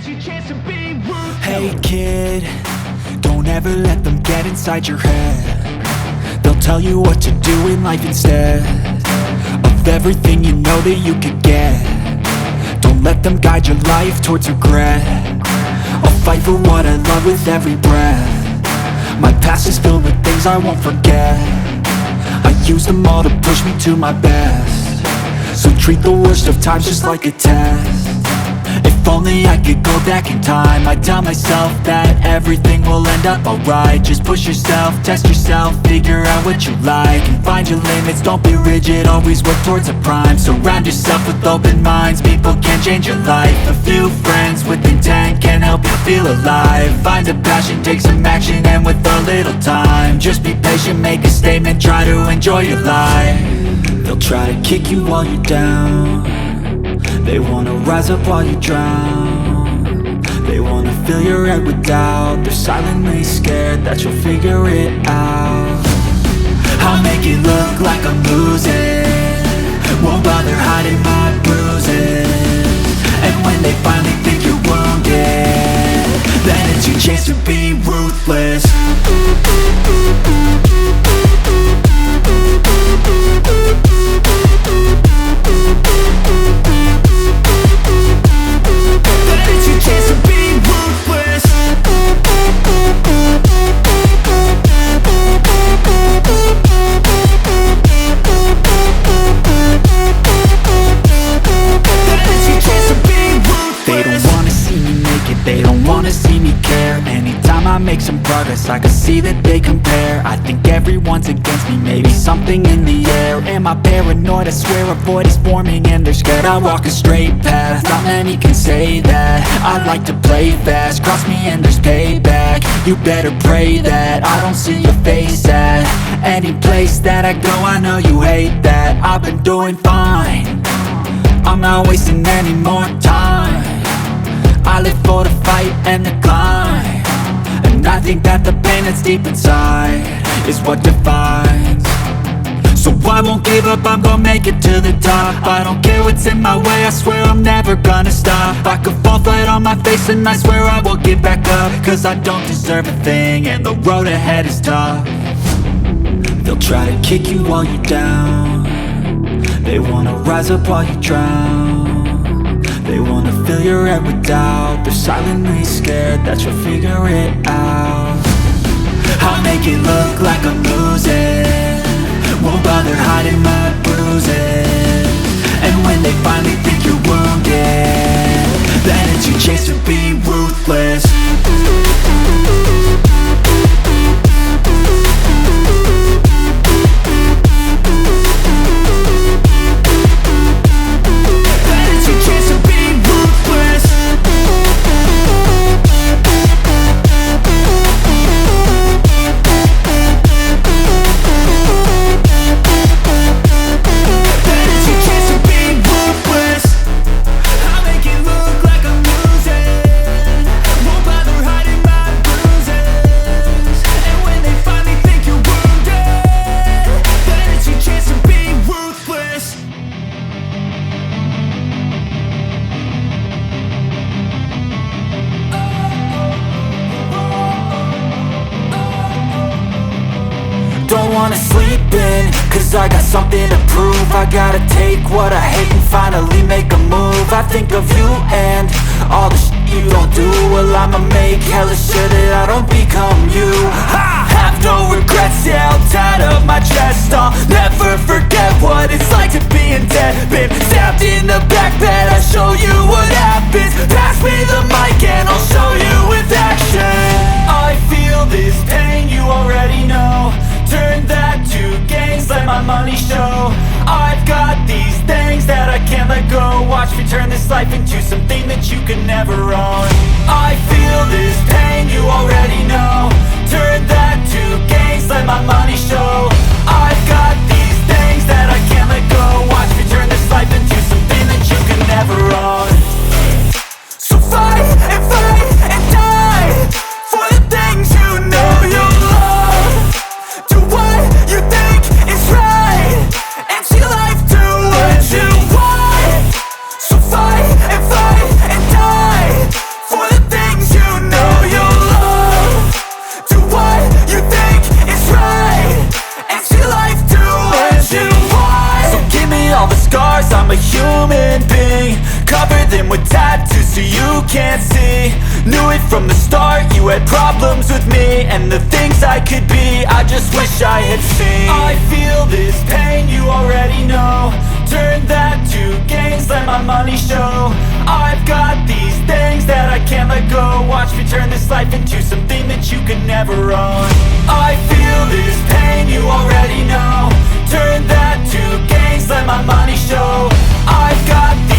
it's your chance to be ruthless. Hey kid, don't ever let them get inside your head. They'll tell you what to do in life instead of everything you know that you could get. Don't let them guide your life towards regret. I'll fight for what I love with every breath. My past is filled with things I won't forget. I use them all to push me to my best. So treat the worst of times just like a test. If only I could go back in time, I'd tell myself that everything will end up alright. Just push yourself, test yourself, figure out what you like, and find your limits, don't be rigid, always work towards a prime. Surround yourself with open minds, people can change your life. A few friends with intent can help you feel alive. Find a passion, take some action, and with a little time, just be patient, make a statement, try to enjoy your life. They'll try to kick you while you're down. They wanna rise up while you drown. They wanna fill your head with doubt. They're silently scared that you'll figure it out. I'll make it look like I'm losing, won't bother hiding my bruises. And when they finally think you're wounded, then it's your chance to be ruthless. They don't wanna see me care. Anytime I make some progress, I can see that they compare. I think everyone's against me, maybe something in the air. Am I paranoid? I swear a void is forming and they're scared. I walk a straight path, not many can say that. I like to play fast, cross me and there's payback. You better pray that I don't see your face at any place that I go. I know you hate that. I've been doing fine, I'm not wasting any more time. I live for the fight and the climb, and I think that the pain that's deep inside is what defines. So I won't give up, I'm gonna make it to the top. I don't care what's in my way, I swear I'm never gonna stop. I could fall flat on my face and I swear I will get back up, cause I don't deserve a thing and the road ahead is tough. They'll try to kick you while you're down. They wanna rise up while you drown. They wanna fill your head with doubt. They're silently scared that you'll figure it out. I'll make it look like I'm losing, won't bother hiding my bruises. And when they finally think you're wounded, then it's your chance to be ruthless. Don't wanna sleep in, cause I got something to prove. I gotta take what I hate and finally make a move. I think of you and all the shit you don't do. Well, I'ma make hella sure that I don't become you. I have no regrets, yeah, I'll tie up my chest. I'll never forget what it's like to be in debt. Been stabbed in the back bed, I'll show you what happens. Pass me the mic and I'll show you with action. I feel this pain, you already know. Turn that to gains, let my money show. I've got these things that I can't let go. Watch me turn this life into something that you can never own. I feel this pain, you already know. Turn that to gains, let my money show. I've got these things that I can't let go. Watch me turn this life into something that you can never own. So fight and die for the things you know you love. Do what you think is right and see life do what you want. So fight and die for with tattoos so you can't see. Knew it from the start, you had problems with me and the things I could be, I just wish I had seen. I feel this pain, you already know. Turn that to gains, let my money show. I've got these things that I can't let go. Watch me turn this life into something that you could never own. I feel this pain, you already know. Turn that to gains, let my money show. I've got